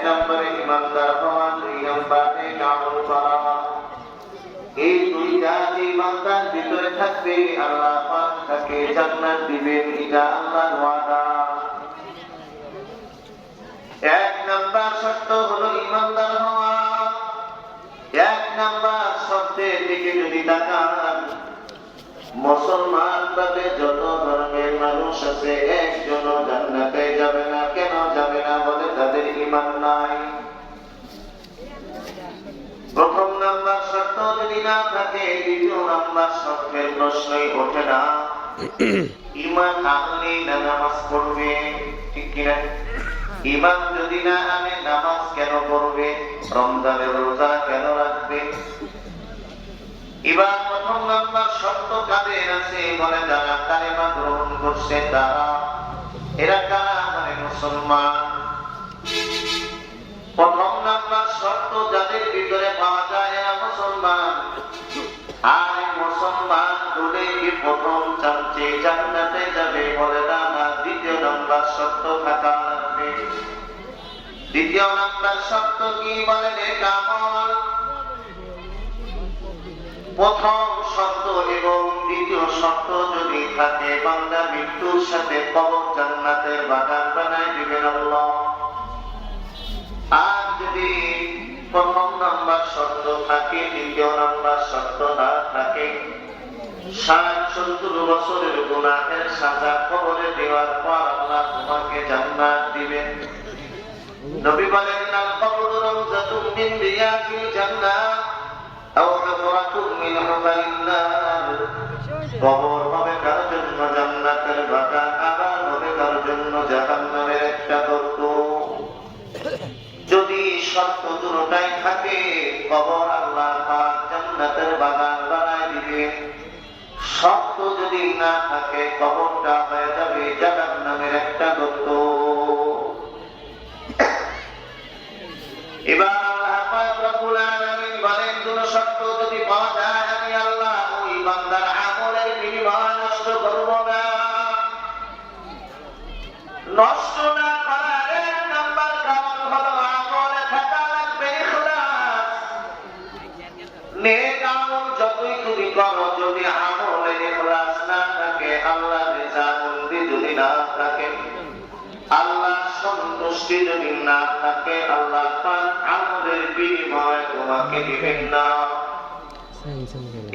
নম্বরে ইমানদার হওয়া, 2 নম্বরে আমল করা। এই দুইটা যে বান্দার ভিতরে থাকবে আল্লাহ পাক তাকে জান্নাত দিবেন, এটা আল্লাহর ওয়াদা। 1 নাম্বার শর্ত হলো ইমানদার হওয়া। 1 নাম্বার শর্তের দিকে যদি তাকান, মুসলমান বাদে যত ধর্মের মানুষ আছে একজনও জান্নাতে যাবে না। কেন যাবে না? বলে তাদের ঈমান নাই। প্রথম নাম্বার শর্ত যদি না থাকে, দ্বিতীয় নাম্বার শর্তের প্রশ্নই ওঠে না। ঈমান আনলেই না নামাজ পড়বে, ঠিক কিনা? ঈমান যদি না আনে নামাজ কেন পড়বে? রমজানের রোজা কেন রাখবে? এবার প্রথম নাম্বার শর্ত কাদের আছে? বলে যারা কালেমা গ্রহণ করছে তারা। এরা কারা? মানে মুসলমান। প্রথম নাম্বার শর্ত যাদের ভিতরে পাওয়া যায় এরা মুসলমান। আর মুসলমান বলে কি প্রথম চাচ্ছে জান্নাতে যাবে? বলে না, দ্বিতীয় নাম্বার শর্ত থাকা লাগবে। দ্বিতীয় নাম্বার শর্ত কি? বলে নেক আমল। প্রথম শর্ত এবং দ্বিতীয় শর্ত যদি থাকে, বান্দা মৃত্যুর সাথে কবর জান্নাতের বাগান বানায় দিবেন আল্লাহ। আর যদি প্রথম নাম্বার শর্ত থাকে, দ্বিতীয় নাম্বার শর্ত না থাকে, 60-70 বছরের গুনাহের সাজা কবরে দেওয়ার পর আল্লাহ তোমাকে জান্নাত দিবেন। নবী বলেন, আল কবরু রাউযাতুম মিন রিয়াদিল জান্নাহ আও হুফরাতুম মিন হুফারিন নার। কবর হবে কার জন্য জান্নাতের বাগান, আবার হবে কার জন্য জাহান্নামের একটা গর্ত। যদি শর্ত দুটোটাই থাকে, কবর আল্লাহ পাক জান্নাতের বাগান বানায় দিবেন। শর্ত যদি না থাকে, কবরটা হয়ে যাবে জাহান্নামের একটা গর্ত। এবার আল্লাহ পাক রব্বুল আলামিন বলেন, কোন শর্ত যদি পাওয়া যায়, আমি আল্লাহ ওই বান্দার আমলের বিনিময় নষ্ট করব না। নষ্ট না করার 1 নাম্বার কারণ হলো আমলে থাকা লাগবে ইখলাস। নেক আমল যতই তুমি করো, যদি আমলে ইখলাস না থাকে, আল্লাহর রিজামন্দি যদি না থাকে, আল্লাহর সন্তুষ্টি যদি না থাকে, আল্লাহ পাক আমলের বিনিময় তোমাকে দিবেন না।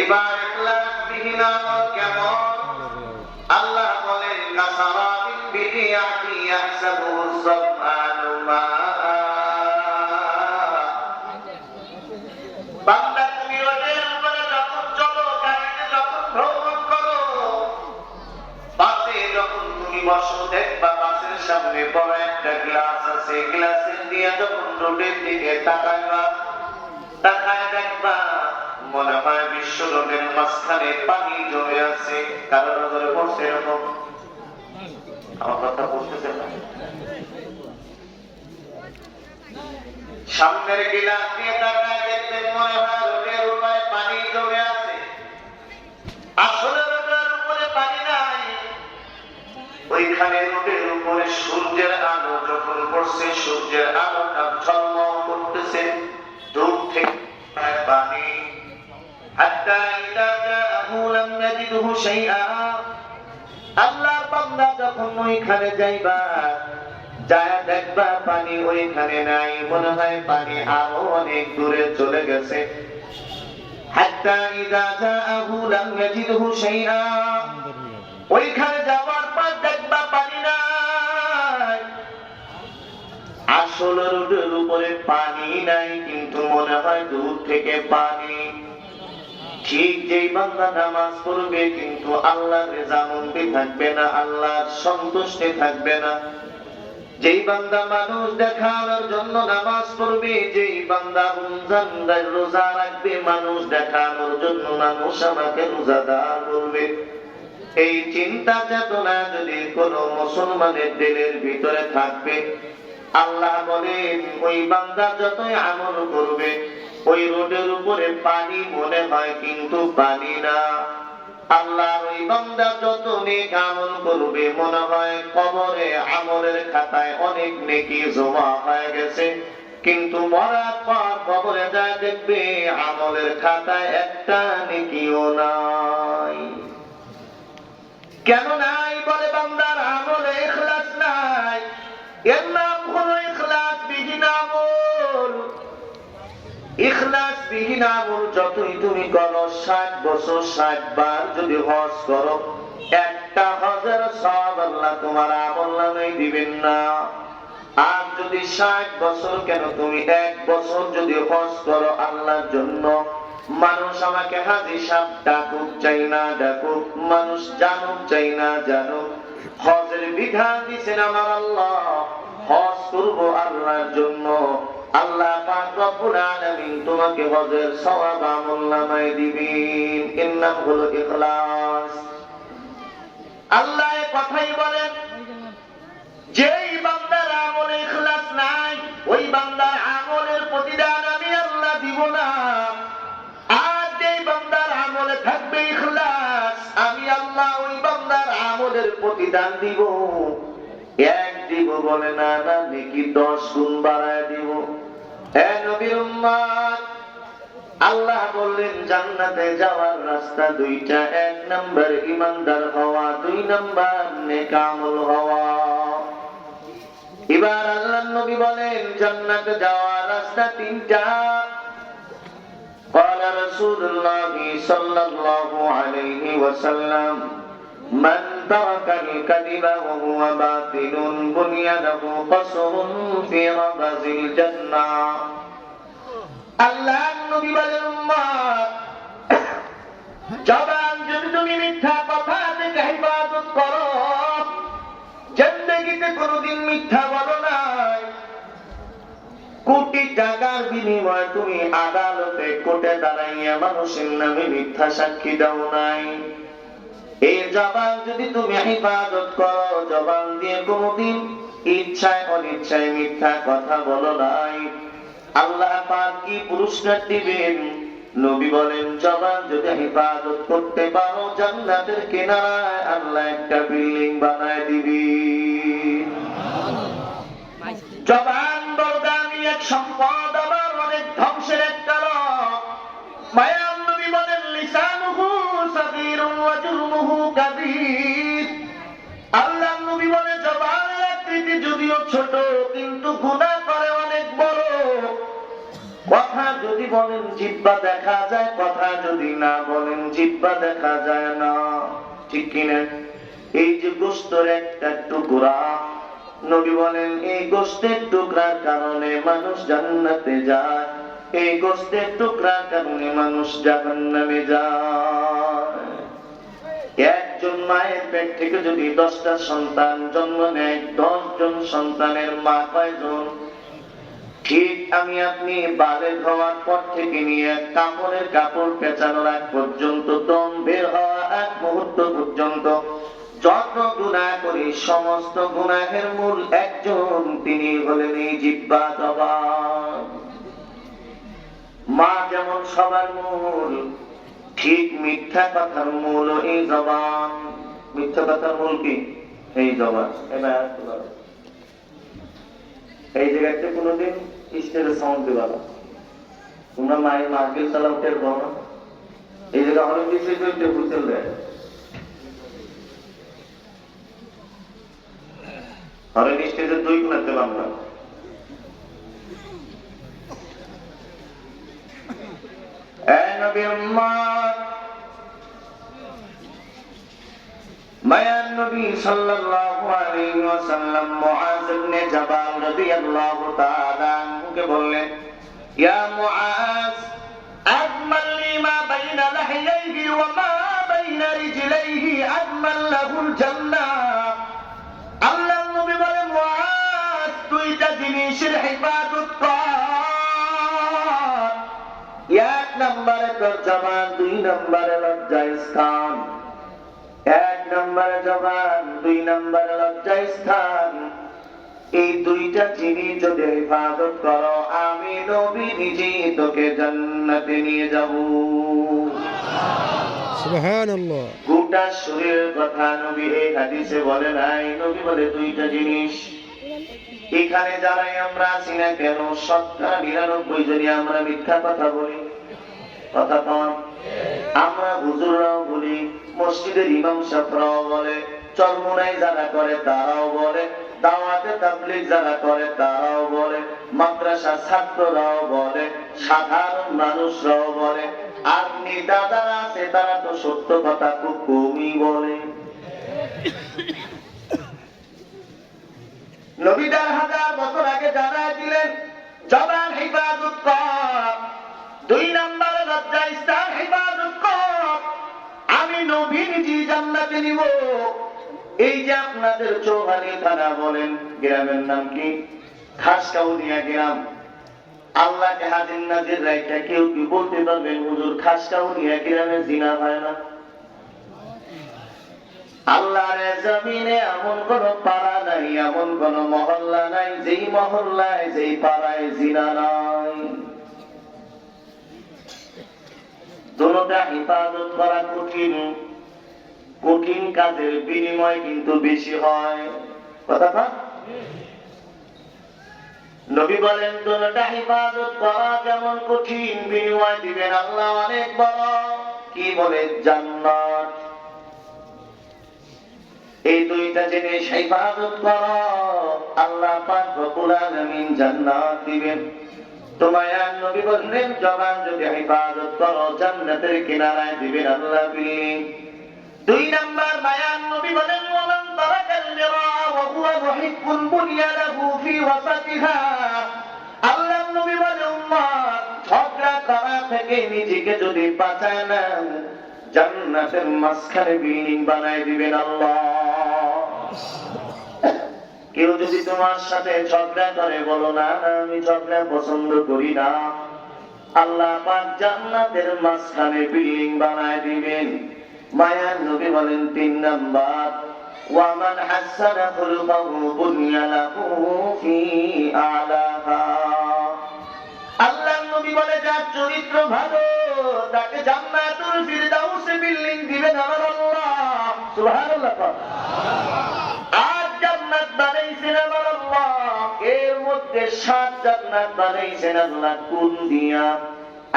এবার ইখলাসবিহীন আমল কেমন? আল্লাহ বলেন, কাসারাবিন বিরিয়াতি ইয়াহসাবুহু যামআনু মাআ। বান্দা তুমি রোডের উপরে যখন চলো, গাড়িতে যখন ভ্রমণ করো, বাসে যখন তুমি বসো, দেখবা বাসের সামনে বড় একটা গ্লাস আছে। গ্লাসের দিয়ে যখন রোডের দিকে তাকাইবা, তাকায় দেখবা মনে হয় বিশ্ব রোডের মাঝখানে পানি জমে আছে। কারো নজরে পড়ছে এরকম? আমার কথা বুঝতেছেন না? সামনের গ্লাস দিয়ে তাকায় দেখবেন মনে হয় রোডের উপরে পানি জমে আছে। আসলে রোডের উপরে পানি নাই, ওইখানে রোডের উপরে সূর্যের আলো যখন পড়ছে, সূর্যের আলোটা ঝলমল করতেছে, দূর থেকে পানি। হাত্তা ইযা জাআহু লাম ইয়াজিদহু শাইআ। আল্লাহর বান্দা যখন ওইখানে যাইবা, যায় দেখবা পানি ওইখানে নাই, মনে হয় পানি আরো অনেক দূরে চলে গেছে। হাত্তা ইযা জাআহু লাম ইয়াজিদহু শাইআ। ওইখানে যাওয়ার পর দেখবা পানি নাই। আসলে রোডের উপরে পানি নাই, কিন্তু মনে হয় দূর থেকে পানি। ঠিক যেই বান্দা নামাজ পড়বে, কিন্তু আল্লাহর রেজামন্দি থাকবে না, আল্লাহর সন্তুষ্টি থাকবে না। যেই বান্দা মানুষ দেখানোর জন্য নামাজ পড়বে, যেই বান্দা রমজান রোজা রাখবে, মানুষ দেখানোর জন্য, মানুষ আমাকে রোজাদার বলবে, এই চিন্তা চেতনা যদি কোন মুসলমানের দিলের ভিতরে থাকবে, আল্লাহ বলেন ওই বান্দা যতই আমল করবে, ওই রোডের উপরে পানি মনে হয় কিন্তু পানি না। আল্লাহর ওই বান্দা যত নেক আমল করবে মনে হয় কবরে আমলের খাতায় অনেক নেকি জমা হয়ে গেছে, কিন্তু মরার পর কবরে যায় দেখবে আমলের খাতায় একটা নেকিও নাই। কেন নাই? বলে বান্দার আমলে ইখলাস নাই। এর নাম হলো ইখলাস বিহীন আমল। ইখলাস বিহীন আমল যতই তুমি করো, 60 বছর 60 বার যদি হজ করো, একটা হজের সওয়াব আল্লাহ তোমার আমলনামায় দিবেন না। আর যদি 60 বছর কেন, তুমি 1 বছর যদি হজ করো আল্লাহর জন্য, মানুষ আমাকে হাজী সাহেব ডাকুক চাই না ডাকুক, মানুষ জানুক চাই না জানুক, হজের বিধান দিয়েছেন আমার আল্লাহ, হজ করবো আল্লাহর জন্য। আল্লাহ পাক রব্বুল আলামিন তোমাকে হজের সওয়াব আমলনামায় দিবেন। এর নাম হলো ইখলাস। আল্লাহ এই কথাই বলেন, যেই বান্দার আমলে ইখলাস নাই, ওই বান্দার আমলের প্রতিদান আমি আল্লাহ দিব না। আর যেই বান্দার আমলে থাকবে ইখলাস, আমি আল্লাহ ওই বান্দার আমলের প্রতিদান দিব। 1 দিব বলে না, না নেকি 10 গুণ বাড়ায় দিব। হে নবীর উম্মত, আল্লাহ বললেন জান্নাতে যাওয়ার রাস্তা 2টা। 1 নাম্বার ঈমানদার হওয়া, 2 নাম্বার নেক আমল হওয়া। এবার আল্লাহর নবী বলেন জান্নাতে যাওয়ার রাস্তা 3টা। قال رسول الله صلى الله عليه وسلم من ترك الكذب وهو باطل بني له قصر في ربز الجنة। আল্লাহর নবী বলেন উম্মত, জবান যদি তুমি মিথ্যা কথা থেকে হিফাজত করো, জিন্দেগিতে কোনোদিন মিথ্যা বলো নাই, কোটি টাকার বিনিময়ে তুমি আদালতে কোর্টে দাঁড়াইয়া মানুষের নামে মিথ্যা সাক্ষী দাও নাই, এই জবান যদি তুমি হিফাজত করো, জবান দিয়ে কোনোদিন ইচ্ছায় অনিচ্ছায় মিথ্যা কথা বলো নাই, আল্লাহ পাক কি পুরস্কার দিবেন? নবী বলেন জবান যদি হিফাজত করতে পারো, জান্নাতের কিনারায় আল্লাহ একটা বিল্ডিং বানায় দিবেন। জবান বড় দামি এক সম্পদ, আবার অনেক ধ্বংসের এক কারণ। মায়ার নবী বলেন লিসানুহু সাগীরুন ওয়া জুরমুহু কাবীর। আল্লাহর নবী বলেন জবানের আকৃতি যদিও ছোট, কিন্তু গুনাহ করে অনেক বড়। কথা যদি বলেন জিহ্বা দেখা যায়, কথা যদি না বলেন জিহ্বা দেখা যায় না, ঠিক কিনা? এই যে গোশতের একটা টুকরা, নবী বলেন এই গোশতের টুকরার কারণে মানুষ জান্নাতে যায়, এই গোশতের টুকরার কারণে মানুষ জাহান্নামে যায়। একজন মায়ের পেট থেকে যদি 10টা সন্তান জন্ম নেয়, 10 জন সন্তানের মা কয়জন? ঠিক আমি আপনি বালের হওয়ার পর থেকে নিয়ে কাপড়ের কাপড় পেঁচানোর আগ পর্যন্ত, দম বের হওয়া এক মুহূর্ত পর্যন্ত যত গুনাহ করি, সমস্ত গুনাহের মূল একজন, তিনি হলেন এই জিহ্বা, জবান। মা যেমন সবার মূল, ঠিক মিথ্যা কথার মূল এই জবান। মিথ্যা কথার মূল কি? এই জবান। এই জায়গাতে কোনোদিন স্টেজে সাউন্ড দিবা না, তোমরা মায়ের মার্কেল চালাও টের পাও না। এই জায়গা অনেক বেশি টেবুল দেয়, অনেক স্টেজে 2 গুণ পেলাম না। মায়ার নবী সাল্লাল্লাহু আলাইহি ওয়াসাল্লাম মুআয ইবনে জাবাল রাদিয়াল্লাহু তাআলা আনহুকে বললেন, ইয়া মুআয আজমাল লি মা বাইনা লাহিয়াইহি ওয়া মা বাইনা রিজলাইহি আজমাল লাহুল জান্নাহ। আল্লাহর নবী বলেন মুআয, দুইটা জিনিসের হিফাজত কর। 1 নম্বরে তোর জবান, 2 নম্বরে লজ্জাস্থান। 1 নম্বরে জবান, 2 নম্বরে লজ্জাস্থান। এই 2টা জিনিস যদি হিফাজত করো, আমি নবী নিজে তোকে জান্নাতে নিয়ে যাব। সুবহানাল্লাহ। গোটা শরীরের কথা নবী এই হাদিসে বলে নাই। নবী বলে দুইটা জিনিস। এখানে যারাই আমরা আছি না কেন, 99 জনই আমরা মিথ্যা কথা বলি। কথা কন। আমরা হুজুররাও বলি, মসজিদের ইমাম সাহেবরাও বলে, চরমোনাই যারা করে তারাও বলে, দাওয়াতে তাবলীগ যারা করে তারাও বলে, মাদ্রাসা ছাত্ররাও বলে, সাধারণ মানুষরাও বলে, আর নেতা যারা আছে তারা তো সত্য কথা খুব কমই বলে। নবী 1000 বছর আগে জানায় দিলেন, জবান হিফাজত কর, 2 নম্বর লজ্জা স্থান হিফাজত কর, আমি নবী নিজে জান্নাতে নিব। এই যে আপনাদের চৌহানি থানা বলেন, গ্রামের নাম কি? খাসকাউনিয়া গ্রাম। আল্লাহকে হাজির নাজির রাইখা কেউ কি বলতে পারবেন হুজুর খাসকাউনিয়া গ্রামে জিনা হয় না? আল্লাহর জমিনে এমন কোন পাড়া নাই, এমন কোন মহল্লা নাই যেই মহল্লায় যেই পাড়ায় জিনা নাই। দুটোটা হিফাজত করা কঠিন, কঠিন কাজের বিনিময় কিন্তু বেশি হয়। কথা না? নবী বলেন দুটোটা হিফাজত করা যেমন কঠিন, বিনিময় দিবেন আল্লাহ অনেক বড়। কি বলে? জান্নাত। এই দুইটা জিনিস হিফাজত করো, আল্লাহ পাক রব্বুল আলামিন জান্নাত দিবেন। তোমায় নবী বললেন জবান যদি হিফাজত করো জান্নাতের কিনারায় দিবেন আল্লাহ বিল্ডিং। 2 নাম্বার মায়ান নবী বলেন ওমান তারাকাল মিরা ওয়া হুয়া মুহিব্বুল বুনিয়ানাহু ফি ওয়াসাতিহা। আল্লাহ নবী বলেন উম্মত ঝগড়া করা থেকে নিজেকে যদি বাঁচায় না, জান্নাতের মাঝখানে বিল্ডিং বানায় দিবেন আল্লাহ। কেউ যদি তোমার সাথে ঝগড়া করে, বলো না আমি ঝগড়া পছন্দ করি না, আল্লাহ পাক জান্নাতের মাঝখানে বিল্ডিং বানায় দিবেন। মায়ার নবী বলেন 3 নাম্বার ওয়ামান হাসানা খুলুকাহু বুনিয়া লাহু ফি আলাহা। আল্লাহ নবী বলে যার চরিত্র ভালো তাকে জান্নাতুল ফিরদাউসে বিল্ডিং দিবেন আমার আল্লাহ। সুবহানাল্লাহ। আর জান্নাত বানাইছেন আমার আল্লাহ, এর মধ্যে 7 জান্নাত বানাইছেন আল্লাহ। কোন দিয়া?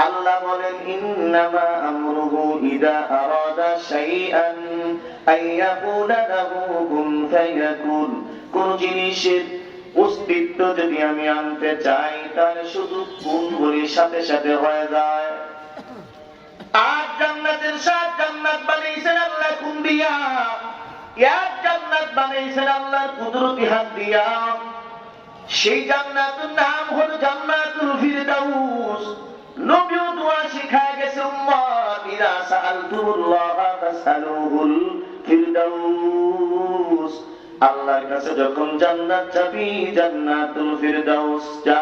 আল্লাহ বলেন ইন্নামা আমরুহু ইযা আরাদা শাইআন আইয়াকুলা লাহু কুন ফায়াকুন। কোন জিনিসের অস্তিত্ব যদি আমি আনতে চাই তাহলে শুধু কোন বলি সাথে সাথে হয়ে যায়। আর জান্নাতের 7 জান্নাত বানাইছেন আল্লাহ কোন দিয়া? এক জান্নাত বানাইছেন আল্লাহর কুদরতি হাত দিয়া। সেই জান্নাতের নাম হলো জান্নাতুল ফিরদাউস। নবীও দোয়া শিখায় গেছে উম্মত ইযা সাআলতুল্লাহা ফাসআলুহুল ফিরদাউস। আল্লাহর কাছে যখন জান্নাত চাবি জান্নাতুল ফিরদাউস চা।